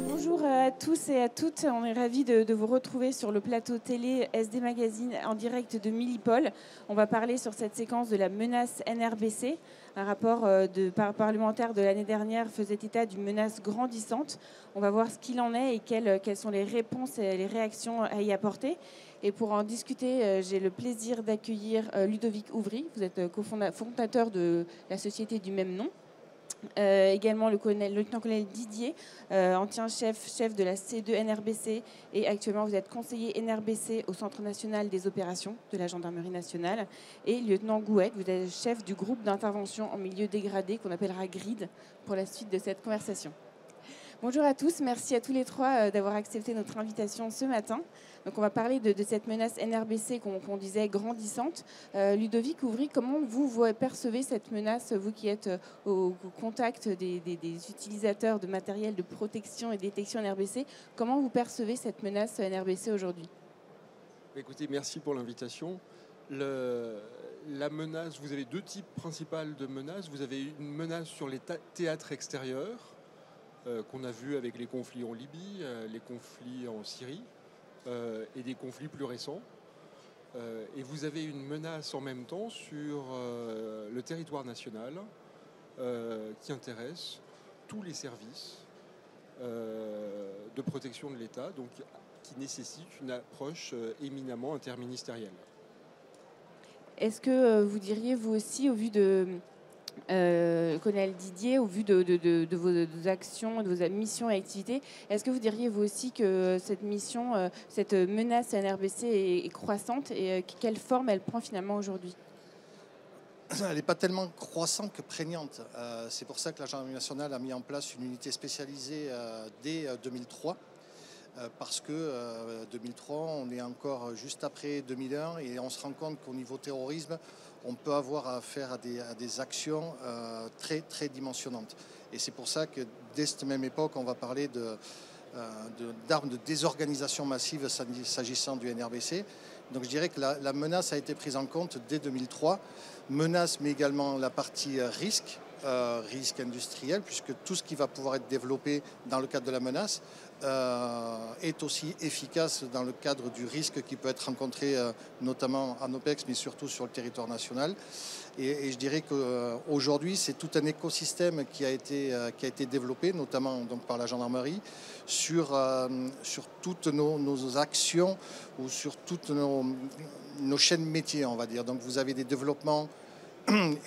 Bonjour à tous et à toutes, on est ravis de vous retrouver sur le plateau télé SD Magazine en direct de Milipol. On va parler sur cette séquence de la menace NRBC. Un rapport parlementaire de l'année dernière faisait état d'une menace grandissante. On va voir ce qu'il en est et quelles sont les réponses et les réactions à y apporter. Et pour en discuter, j'ai le plaisir d'accueillir Ludovic Ouvry. Vous êtes cofondateur de la société du même nom. Également le lieutenant-colonel Didier, ancien chef de la C2 NRBC, et actuellement vous êtes conseiller NRBC au Centre national des opérations de la gendarmerie nationale, et lieutenant Gouet, vous êtes chef du groupe d'intervention en milieu dégradé qu'on appellera GRID pour la suite de cette conversation. Bonjour à tous, merci à tous les trois d'avoir accepté notre invitation ce matin. Donc on va parler de cette menace NRBC qu'on disait grandissante. Ludovic Ouvry, comment vous percevez cette menace, vous qui êtes au contact des utilisateurs de matériel de protection et détection NRBC, comment vous percevez cette menace NRBC aujourd'hui? Écoutez, merci pour l'invitation. La menace, vous avez deux types principaux de menaces. Vous avez une menace sur les théâtres extérieurs, qu'on a vu avec les conflits en Libye, les conflits en Syrie et des conflits plus récents. Et vous avez une menace en même temps sur le territoire national qui intéresse tous les services de protection de l'État, donc qui nécessite une approche éminemment interministérielle. Est-ce que vous diriez, vous aussi, au vu de colonel Didier, au vu de vos actions, de vos missions et activités, est-ce que vous diriez vous aussi que cette mission, cette menace NRBC est croissante et quelle forme elle prend finalement aujourd'hui? Elle n'est pas tellement croissante que prégnante. C'est pour ça que la gendarmerie nationale a mis en place une unité spécialisée dès 2003. Parce que 2003, on est encore juste après 2001 et on se rend compte qu'au niveau terrorisme, on peut avoir affaire à des actions très, très dimensionnantes. Et c'est pour ça que dès cette même époque, on va parler d'armes de désorganisation massive s'agissant du NRBC. Donc je dirais que la menace a été prise en compte dès 2003. Menace, mais également la partie risque industriel, puisque tout ce qui va pouvoir être développé dans le cadre de la menace est aussi efficace dans le cadre du risque qui peut être rencontré notamment en OPEX, mais surtout sur le territoire national. Et je dirais qu'aujourd'hui, c'est tout un écosystème qui a été développé, notamment donc, par la gendarmerie, sur toutes nos actions ou sur toutes nos chaînes métiers, on va dire. Donc vous avez des développements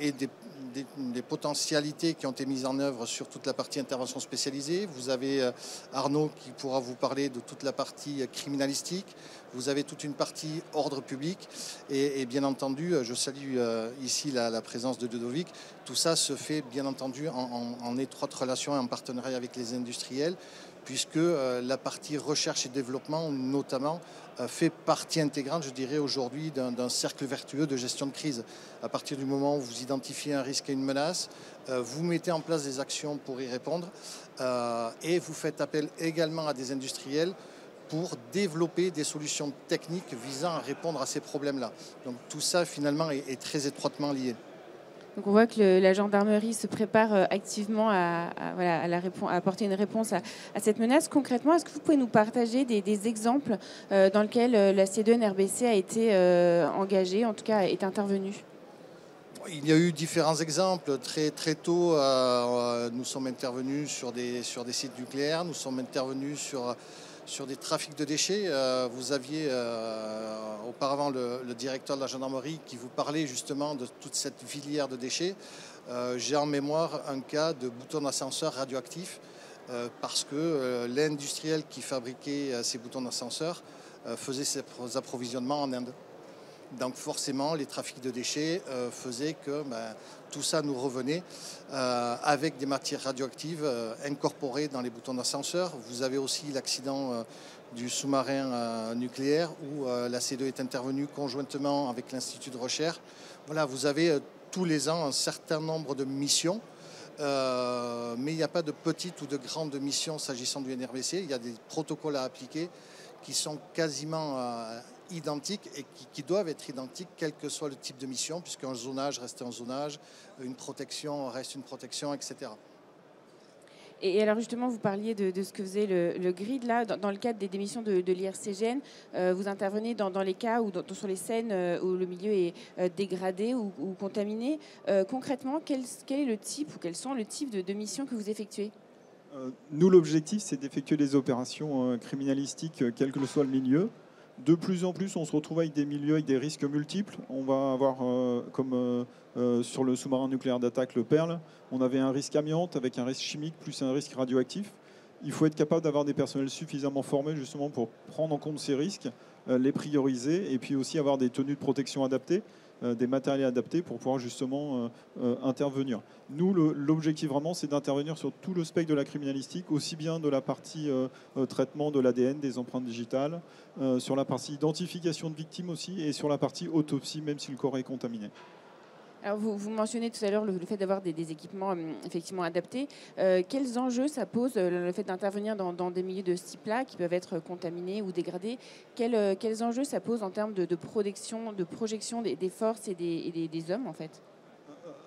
et des potentialités qui ont été mises en œuvre sur toute la partie intervention spécialisée. Vous avez Arnaud qui pourra vous parler de toute la partie criminalistique. Vous avez toute une partie ordre public. Et bien entendu, je salue ici la présence de Ludovic. Tout ça se fait bien entendu en étroite relation et en partenariat avec les industriels, puisque la partie recherche et développement, notamment, fait partie intégrante, je dirais, aujourd'hui d'un cercle vertueux de gestion de crise. À partir du moment où vous identifiez un risque et une menace, vous mettez en place des actions pour y répondre et vous faites appel également à des industriels pour développer des solutions techniques visant à répondre à ces problèmes-là. Donc tout ça, finalement, est très étroitement lié. Donc on voit que la gendarmerie se prépare activement à apporter une réponse à cette menace. Concrètement, est-ce que vous pouvez nous partager des exemples dans lesquels la C2 NRBC a été engagée, en tout cas est intervenue? Il y a eu différents exemples. Très, très tôt, nous sommes intervenus sur des sites nucléaires, nous sommes intervenus sur des trafics de déchets. Vous aviez auparavant le directeur de la gendarmerie qui vous parlait justement de toute cette filière de déchets. J'ai en mémoire un cas de boutons d'ascenseur radioactifs parce que l'industriel qui fabriquait ces boutons d'ascenseur faisait ses approvisionnements en Inde. Donc forcément, les trafics de déchets faisaient que tout ça nous revenait avec des matières radioactives incorporées dans les boutons d'ascenseur. Vous avez aussi l'accident du sous-marin nucléaire où la C2 est intervenue conjointement avec l'Institut de recherche. Voilà, vous avez tous les ans un certain nombre de missions, mais il n'y a pas de petites ou de grandes missions s'agissant du NRBC. Il y a des protocoles à appliquer qui sont quasiment identiques et qui doivent être identiques quel que soit le type de mission, puisqu'un zonage reste un zonage, une protection reste une protection, etc. Et alors justement, vous parliez de ce que faisait le grid là, dans le cadre des missions de l'IRCGN, vous intervenez dans les cas où sur les scènes où le milieu est dégradé ou contaminé. Concrètement, quel est le type ou quels sont le type de missions que vous effectuez? Nous, l'objectif, c'est d'effectuer des opérations criminalistiques, quel que soit le milieu. De plus en plus, on se retrouve avec des milieux avec des risques multiples. On va avoir, comme sur le sous-marin nucléaire d'attaque, le Perle, on avait un risque amiante avec un risque chimique plus un risque radioactif. Il faut être capable d'avoir des personnels suffisamment formés justement pour prendre en compte ces risques, les prioriser et puis aussi avoir des tenues de protection adaptées, des matériels adaptés pour pouvoir justement intervenir. Nous, l'objectif vraiment, c'est d'intervenir sur tout le spectre de la criminalistique, aussi bien de la partie traitement de l'ADN, des empreintes digitales, sur la partie identification de victimes aussi, et sur la partie autopsie, même si le corps est contaminé. Alors vous mentionnez tout à l'heure le fait d'avoir des équipements effectivement adaptés. Quels enjeux ça pose le fait d'intervenir dans des milieux de ce type-là qui peuvent être contaminés ou dégradés? Quels enjeux ça pose en termes de projection des forces et des hommes en fait?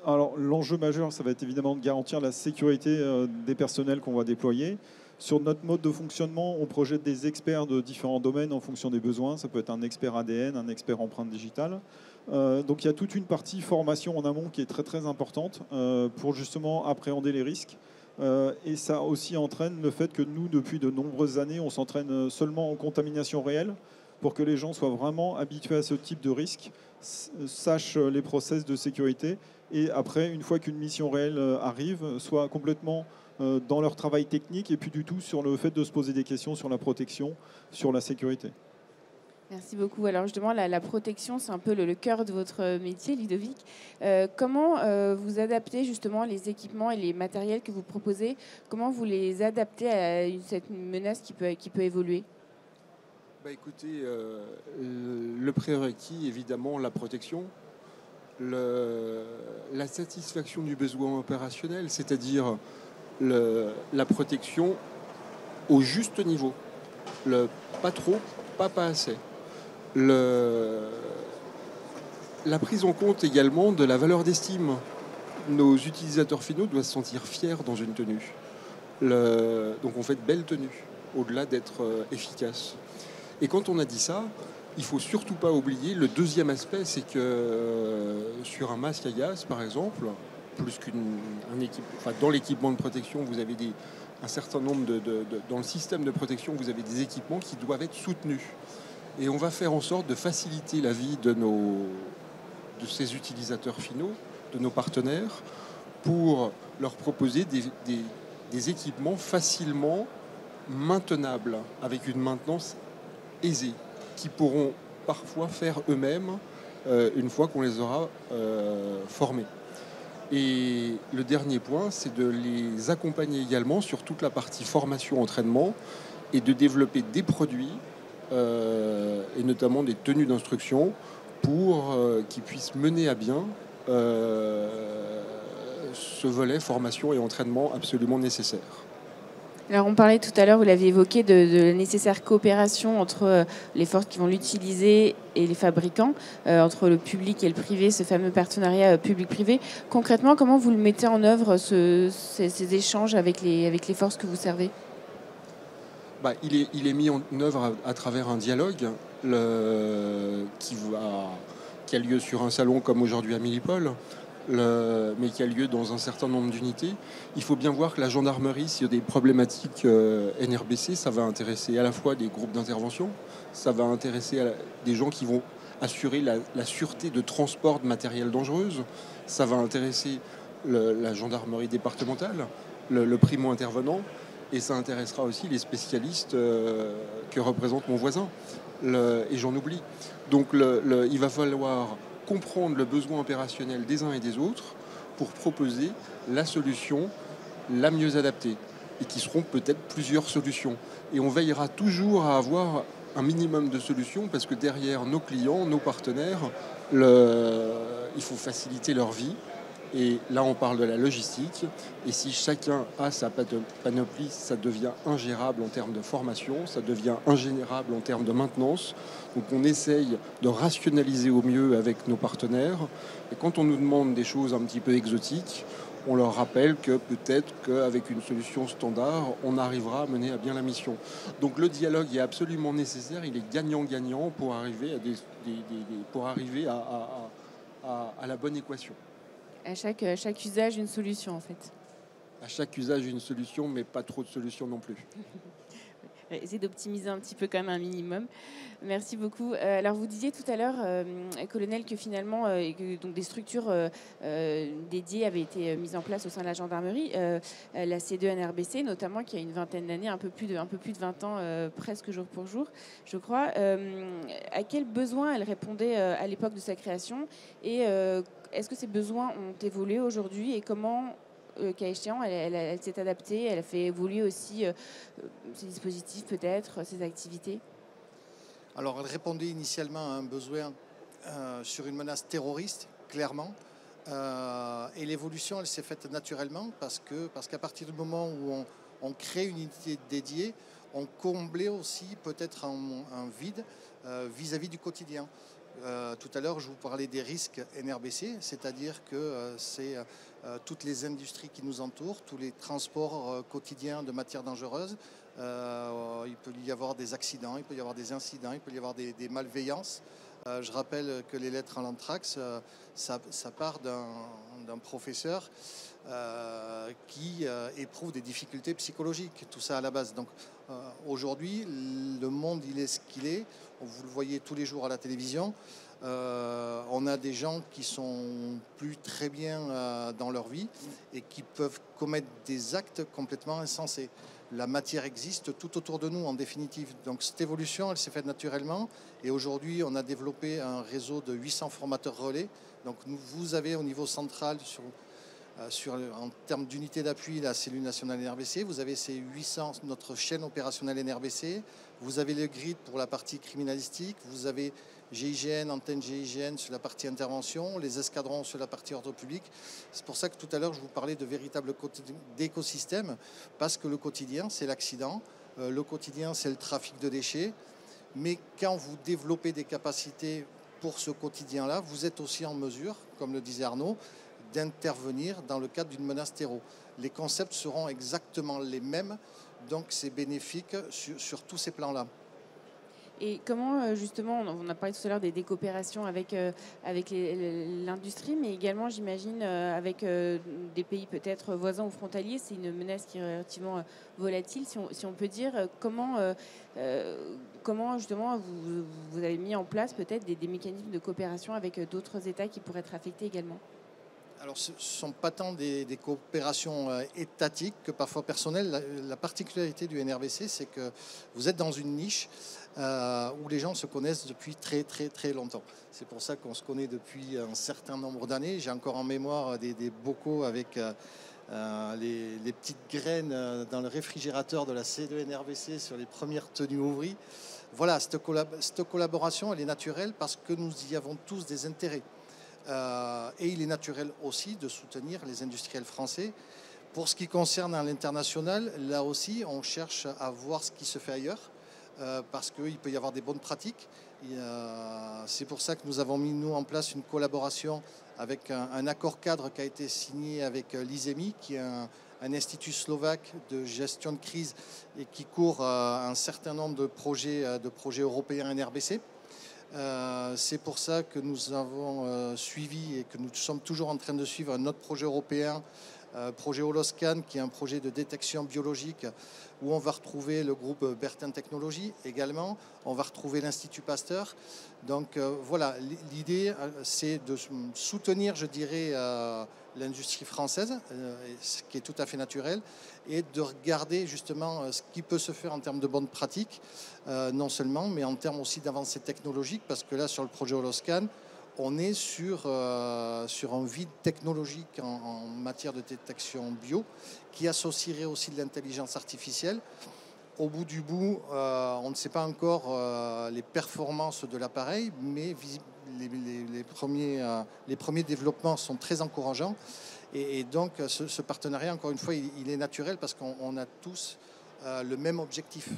Alors l'enjeu majeur, ça va être évidemment de garantir la sécurité des personnels qu'on va déployer. Sur notre mode de fonctionnement, on projette des experts de différents domaines en fonction des besoins. Ça peut être un expert ADN, un expert empreinte digitale. Donc il y a toute une partie formation en amont qui est très très importante pour justement appréhender les risques. Et ça aussi entraîne le fait que nous, depuis de nombreuses années, on s'entraîne seulement en contamination réelle pour que les gens soient vraiment habitués à ce type de risque, sachent les process de sécurité et après, une fois qu'une mission réelle arrive, soient complètement dans leur travail technique et puis du tout sur le fait de se poser des questions sur la protection, sur la sécurité. Merci beaucoup. Alors justement, la protection, c'est un peu le cœur de votre métier, Ludovic. Comment vous adaptez justement les équipements et les matériels que vous proposez? Comment vous les adaptez à cette menace qui peut évoluer? Écoutez, le prérequis, évidemment, la protection, la satisfaction du besoin opérationnel, c'est-à-dire la protection au juste niveau. Pas trop, pas assez. La prise en compte également de la valeur d'estime. Nos utilisateurs finaux doivent se sentir fiers dans une tenue. Donc on fait de belles tenues, au-delà d'être efficaces. Et quand on a dit ça, il ne faut surtout pas oublier le deuxième aspect, c'est que sur un masque à gaz, par exemple, plus dans l'équipement de protection, vous avez un certain nombre dans le système de protection, vous avez des équipements qui doivent être soutenus. Et on va faire en sorte de faciliter la vie de ces utilisateurs finaux, de nos partenaires, pour leur proposer des équipements facilement maintenables, avec une maintenance aisée, qui pourront parfois faire eux-mêmes une fois qu'on les aura formés. Et le dernier point, c'est de les accompagner également sur toute la partie formation-entraînement et de développer des produits et notamment des tenues d'instruction pour qu'ils puissent mener à bien ce volet formation et entraînement absolument nécessaire. Alors on parlait tout à l'heure, vous l'aviez évoqué, de la nécessaire coopération entre les forces qui vont l'utiliser et les fabricants, entre le public et le privé, ce fameux partenariat public-privé. Concrètement, comment vous le mettez en œuvre, ces échanges avec les forces que vous servez? Il est mis en œuvre à travers un dialogue qui a lieu sur un salon comme aujourd'hui à Millipol, mais qui a lieu dans un certain nombre d'unités. Il faut bien voir que la gendarmerie, s'il y a des problématiques NRBC, ça va intéresser à la fois des groupes d'intervention, ça va intéresser des gens qui vont assurer la sûreté de transport de matériel dangereux, ça va intéresser la gendarmerie départementale, le primo-intervenant, et ça intéressera aussi les spécialistes que représente mon voisin, et j'en oublie. Donc il va falloir comprendre le besoin opérationnel des uns et des autres pour proposer la solution la mieux adaptée, et qui seront peut-être plusieurs solutions. Et on veillera toujours à avoir un minimum de solutions, parce que derrière nos clients, nos partenaires, il faut faciliter leur vie. Et là, on parle de la logistique. Et si chacun a sa panoplie, ça devient ingérable en termes de formation, ça devient ingérable en termes de maintenance. Donc on essaye de rationaliser au mieux avec nos partenaires. Et quand on nous demande des choses un petit peu exotiques, on leur rappelle que peut-être qu'avec une solution standard, on arrivera à mener à bien la mission. Donc le dialogue est absolument nécessaire, il est gagnant-gagnant pour arriver à la bonne équation. À chaque usage, une solution en fait. À chaque usage, une solution, mais pas trop de solutions non plus. Essayer d'optimiser un petit peu quand même un minimum. Merci beaucoup. Alors vous disiez tout à l'heure, colonel, que finalement donc des structures dédiées avaient été mises en place au sein de la gendarmerie. La C2NRBC notamment, qui a une vingtaine d'années, un peu plus de 20 ans, presque jour pour jour, je crois. À quels besoins elle répondait à l'époque de sa création et est-ce que ces besoins ont évolué aujourd'hui et comment cas échéant, elle s'est adaptée, elle a fait évoluer aussi ses dispositifs peut-être, ses activités? Alors elle répondait initialement à un besoin sur une menace terroriste, clairement. Et l'évolution, elle s'est faite naturellement parce qu'à partir du moment où on crée une unité dédiée, on comblait aussi peut-être un vide vis-à-vis du quotidien. Tout à l'heure, je vous parlais des risques NRBC, c'est-à-dire que c'est toutes les industries qui nous entourent, tous les transports quotidiens de matières dangereuses. Il peut y avoir des accidents, il peut y avoir des incidents, il peut y avoir des malveillances. Je rappelle que les lettres à l'anthrax, ça part d'un professeur qui éprouve des difficultés psychologiques, tout ça à la base. Donc aujourd'hui, le monde, il est ce qu'il est. Vous le voyez tous les jours à la télévision. On a des gens qui sont plus très bien dans leur vie et qui peuvent commettre des actes complètement insensés. La matière existe tout autour de nous en définitive. Donc cette évolution, elle s'est faite naturellement. Et aujourd'hui, on a développé un réseau de 800 formateurs relais. Donc vous avez au niveau central, en termes d'unité d'appui, la cellule nationale NRBC. Vous avez ces 800, notre chaîne opérationnelle NRBC. Vous avez le grid pour la partie criminalistique. Vous avez GIGN, antenne GIGN sur la partie intervention, les escadrons sur la partie ordre public. C'est pour ça que tout à l'heure, je vous parlais de véritable d'écosystème, parce que le quotidien, c'est l'accident, le quotidien, c'est le trafic de déchets. Mais quand vous développez des capacités pour ce quotidien-là, vous êtes aussi en mesure, comme le disait Arnaud, d'intervenir dans le cadre d'une menace terreau. Les concepts seront exactement les mêmes, donc c'est bénéfique sur tous ces plans-là. Et comment, justement, on a parlé tout à l'heure des coopérations avec l'industrie, mais également, j'imagine, avec des pays peut-être voisins ou frontaliers. C'est une menace qui est relativement volatile, si on peut dire. Comment justement, vous avez mis en place peut-être des mécanismes de coopération avec d'autres États qui pourraient être affectés également? Alors, ce ne sont pas tant des coopérations étatiques que parfois personnelles. La particularité du NRBC, c'est que vous êtes dans une niche où les gens se connaissent depuis très, très, très longtemps. C'est pour ça qu'on se connaît depuis un certain nombre d'années. J'ai encore en mémoire des bocaux avec les petites graines dans le réfrigérateur de la C2NRBC sur les premières tenues ouvries. Voilà, cette collaboration, elle est naturelle parce que nous y avons tous des intérêts. Et il est naturel aussi de soutenir les industriels français. Pour ce qui concerne l'international, là aussi, on cherche à voir ce qui se fait ailleurs, parce qu'il peut y avoir des bonnes pratiques. C'est pour ça que nous avons mis, nous, en place une collaboration avec un accord cadre qui a été signé avec l'ISEMI, qui est un institut slovaque de gestion de crise et qui court un certain nombre de projets européens NRBC. C'est pour ça que nous avons suivi et que nous sommes toujours en train de suivre un autre projet européen, projet Holoscan, qui est un projet de détection biologique où on va retrouver le groupe Bertin Technologies également, on va retrouver l'Institut Pasteur. Donc voilà, l'idée c'est de soutenir, je dirais, l'industrie française, ce qui est tout à fait naturel, et de regarder justement ce qui peut se faire en termes de bonnes pratiques, non seulement, mais en termes aussi d'avancées technologiques, parce que là, sur le projet Holoscan, on est sur un vide technologique en matière de détection bio, qui associerait aussi de l'intelligence artificielle. Au bout du bout, on ne sait pas encore les performances de l'appareil, mais les premiers développements sont très encourageants. Et donc, ce partenariat, encore une fois, il est naturel parce qu'on a tous le même objectif.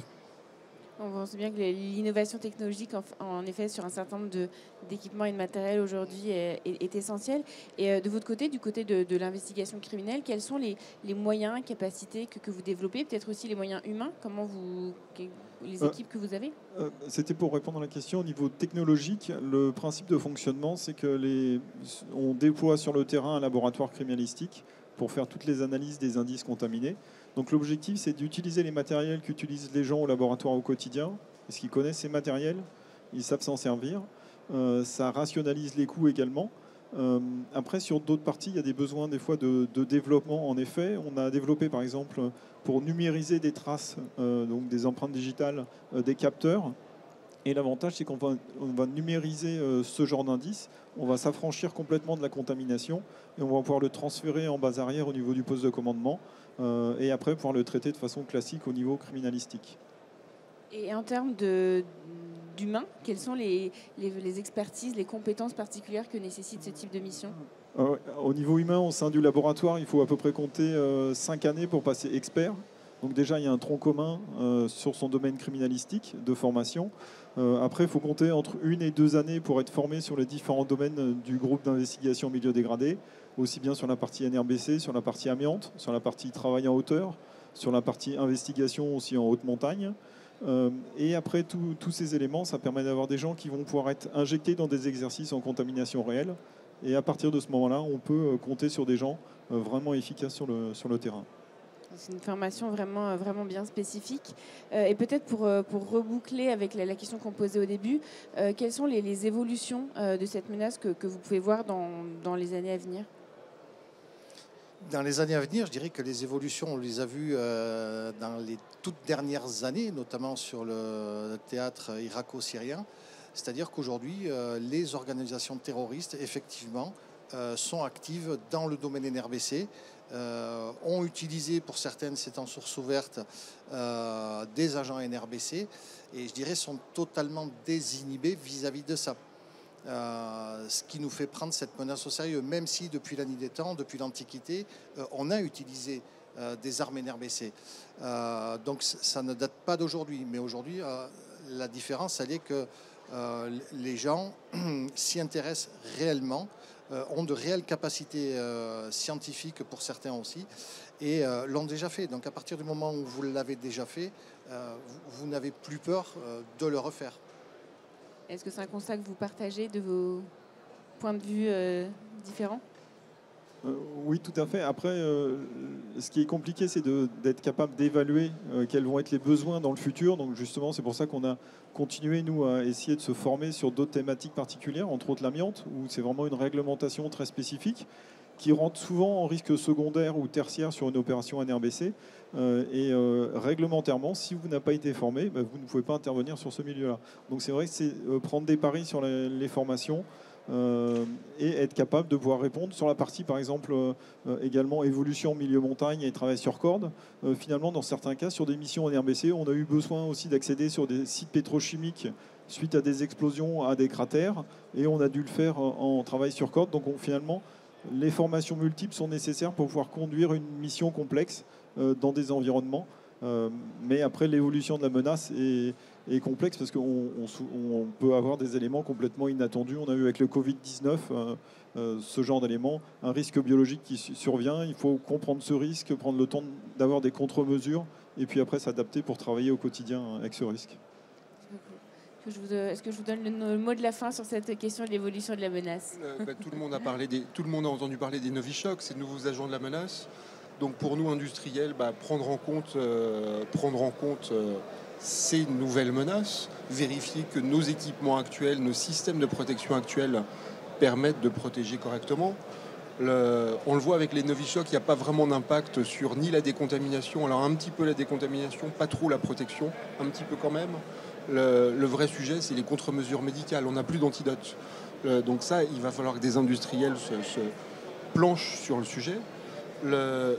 On voit bien que l'innovation technologique, en effet, sur un certain nombre d'équipements et de matériel aujourd'hui est essentielle. Et de votre côté, du côté de l'investigation criminelle, quels sont les moyens, capacités que vous développez, peut-être aussi les moyens humains, les équipes que vous avez? C'était pour répondre à la question. Au niveau technologique, le principe de fonctionnement, c'est que on déploie sur le terrain un laboratoire criminalistique pour faire toutes les analyses des indices contaminés. Donc l'objectif, c'est d'utiliser les matériels qu'utilisent les gens au laboratoire au quotidien, parce qu'ils connaissent ces matériels, ils savent s'en servir. Ça rationalise les coûts également. Après, sur d'autres parties, il y a des besoins des fois de développement. En effet, on a développé par exemple pour numériser des traces, donc des empreintes digitales, des capteurs. Et l'avantage, c'est qu'on va numériser ce genre d'indice, on va s'affranchir complètement de la contamination et on va pouvoir le transférer en base arrière au niveau du poste de commandement et après pouvoir le traiter de façon classique au niveau criminalistique. Et en termes d'humains, quelles sont les expertises, les compétences particulières que nécessite ce type de mission? Au niveau humain, au sein du laboratoire, il faut à peu près compter 5 années pour passer expert. Donc déjà, il y a un tronc commun sur son domaine criminalistique de formation. Après, il faut compter entre 1 et 2 années pour être formé sur les différents domaines du groupe d'investigation milieu dégradé, aussi bien sur la partie NRBC, sur la partie amiante, sur la partie travail en hauteur, sur la partie investigation aussi en haute montagne. Et après, tous ces éléments, ça permet d'avoir des gens qui vont pouvoir être injectés dans des exercices en contamination réelle. Et à partir de ce moment-là, on peut compter sur des gens vraiment efficaces sur le terrain. C'est une formation vraiment, vraiment bien spécifique. Et peut-être pour reboucler avec la question qu'on posait au début, quelles sont les évolutions de cette menace que vous pouvez voir dans les années à venir? Dans les années à venir, je dirais que les évolutions, on les a vues dans les toutes dernières années, notamment sur le théâtre irako-syrien. C'est-à-dire qu'aujourd'hui, les organisations terroristes, effectivement, sont actives dans le domaine NRBC, ont utilisé pour certaines, c'est en source ouverte, des agents NRBC et je dirais sont totalement désinhibés vis-à-vis de ça. Ce qui nous fait prendre cette menace au sérieux, même si depuis la nuit des temps, depuis l'Antiquité, on a utilisé des armes NRBC. Donc ça ne date pas d'aujourd'hui, mais aujourd'hui, la différence, elle est que les gens s'y intéressent réellement, ont de réelles capacités scientifiques pour certains aussi, et l'ont déjà fait. Donc à partir du moment où vous l'avez déjà fait, vous n'avez plus peur de le refaire. Est-ce que c'est un constat que vous partagez de vos points de vue différents? Oui, tout à fait. Après, ce qui est compliqué, c'est d'être capable d'évaluer quels vont être les besoins dans le futur. Donc justement, c'est pour ça qu'on a continué, nous, à essayer de se former sur d'autres thématiques particulières, entre autres l'amiante, où c'est vraiment une réglementation très spécifique qui rentre souvent en risque secondaire ou tertiaire sur une opération NRBC. Réglementairement, si vous n'avez pas été formé, vous ne pouvez pas intervenir sur ce milieu-là. Donc c'est vrai que c'est prendre des paris sur les formations et être capable de pouvoir répondre sur la partie, par exemple, également évolution milieu montagne et travail sur corde. Finalement, dans certains cas, sur des missions NRBC, on a eu besoin aussi d'accéder sur des sites pétrochimiques suite à des explosions, à des cratères, et on a dû le faire en travail sur corde. Donc finalement, les formations multiples sont nécessaires pour pouvoir conduire une mission complexe dans des environnements. Mais après, l'évolution de la menace est complexe parce qu'on peut avoir des éléments complètement inattendus. On a eu avec le Covid-19 ce genre d'éléments, un risque biologique qui survient. Il faut comprendre ce risque, prendre le temps d'avoir des contre-mesures et puis après s'adapter pour travailler au quotidien avec ce risque. Est-ce que je vous donne le mot de la fin sur cette question de l'évolution de la menace? Tout le monde a entendu parler des Novichok, ces nouveaux agents de la menace. Donc pour nous industriels, prendre en compte ces nouvelles menaces, vérifier que nos équipements actuels, nos systèmes de protection actuels permettent de protéger correctement. On le voit avec les Novichok, il n'y a pas vraiment d'impact sur ni la décontamination, alors un petit peu la décontamination, pas trop la protection, un petit peu quand même. Le vrai sujet, c'est les contre-mesures médicales. On n'a plus d'antidote. Donc ça, il va falloir que des industriels se planchent sur le sujet.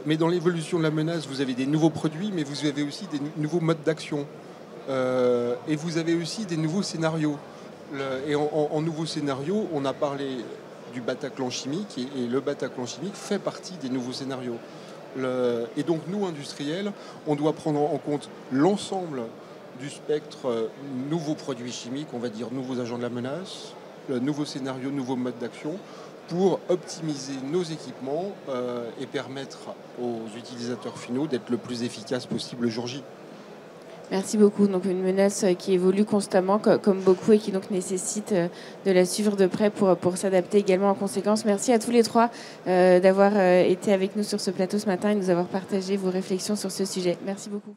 Mais dans l'évolution de la menace, vous avez des nouveaux produits, mais vous avez aussi des nouveaux modes d'action. Et vous avez aussi des nouveaux scénarios. Et en nouveaux scénarios, on a parlé du Bataclan chimique, et le Bataclan chimique fait partie des nouveaux scénarios. Et donc nous, industriels, on doit prendre en compte l'ensemble du spectre nouveaux produits chimiques, on va dire nouveaux agents de la menace, nouveaux scénarios, nouveaux modes d'action, pour optimiser nos équipements et permettre aux utilisateurs finaux d'être le plus efficaces possible le jour J. Merci beaucoup. Donc une menace qui évolue constamment, comme beaucoup, et qui donc nécessite de la suivre de près pour s'adapter également en conséquence. Merci à tous les trois d'avoir été avec nous sur ce plateau ce matin et de nous avoir partagé vos réflexions sur ce sujet. Merci beaucoup.